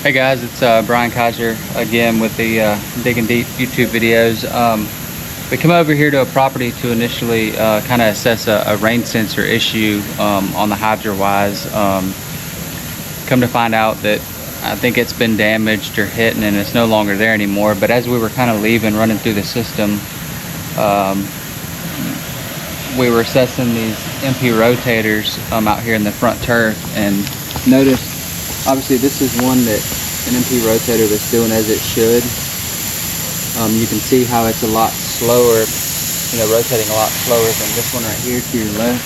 Hey guys, it's Brian Kaiser again with the Digging Deep YouTube videos. We come over here to a property to initially kind of assess a rain sensor issue on the hydro wise. Come to find out that I think it's been damaged or hit and it's no longer there anymore. But as we were kind of leaving, running through the system, we were assessing these MP rotators out here in the front turf, and noticed obviously this is one that an MP rotator that's doing as it should. You can see how it's a lot slower, rotating a lot slower than this one right here to your left.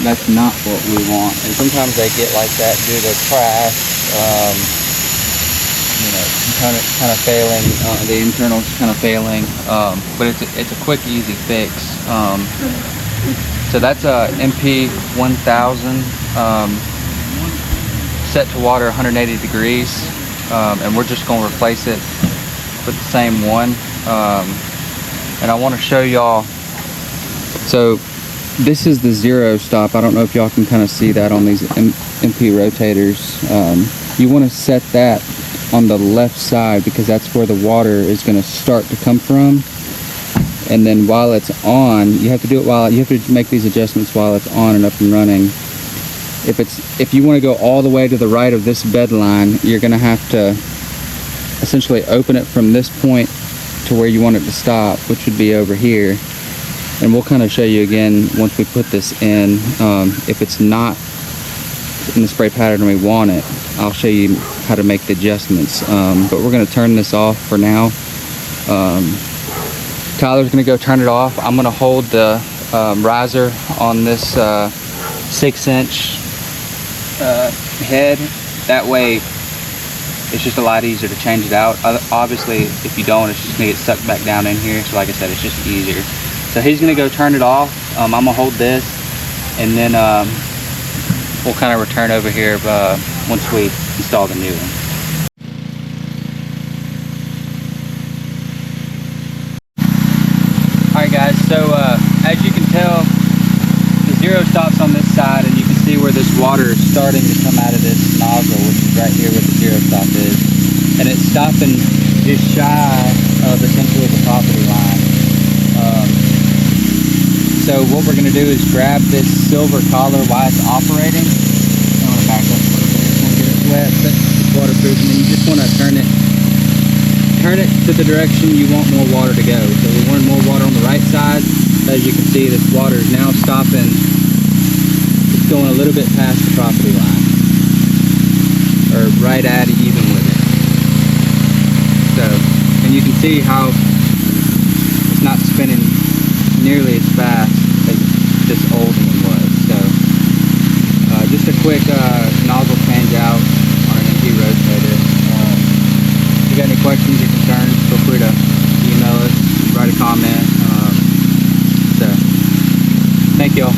That's not what we want, and sometimes they get like that due to crash, component kind of failing, the internals kind of failing, but it's a quick, easy fix. So that's a MP 1000, set to water 180 degrees, and we're just going to replace it with the same one. And I want to show y'all, so this is the zero stop. I don't know if y'all can kind of see that on these MP rotators. You want to set that on the left side because that's where the water is going to start to come from. And then while it's on, you have to make these adjustments while it's on and up and running. If you want to go all the way to the right of this bed line, you're going to have to essentially open it from this point to where you want it to stop, which would be over here. And we'll kind of show you again once we put this in. If it's not in the spray pattern we want it, I'll show you how to make the adjustments. But we're going to turn this off for now. Tyler's going to go turn it off. I'm going to hold the riser on this 6-inch head. That way it's just a lot easier to change it out. Obviously if you don't, it's just going to get sucked back down in here. So like I said, it's just easier. So he's going to go turn it off. I'm going to hold this, and then we'll kind of return over here once we install the new one. Alright guys, so as you can tell, the zero stops on this side, and you can see where this water is starting to come out of this nozzle, which is right here where the zero stop is. And it's stopping just shy of essentially the property line. So what we're going to do is grab this silver collar while it's operating. I want to back up a little bit, it's going to get it wet, but it's waterproof, and then you just want to turn it to the direction you want more water to go. So we want more water on the right side. As you can see, this water is now stopping. It's going a little bit past the property line, or right at even with it. So, and you can see how it's not spinning nearly as fast as this old one was. So just a quick nozzle change out on an MP rotator. If you got any questions or concerns, feel free to email us, write a comment. So thank y'all.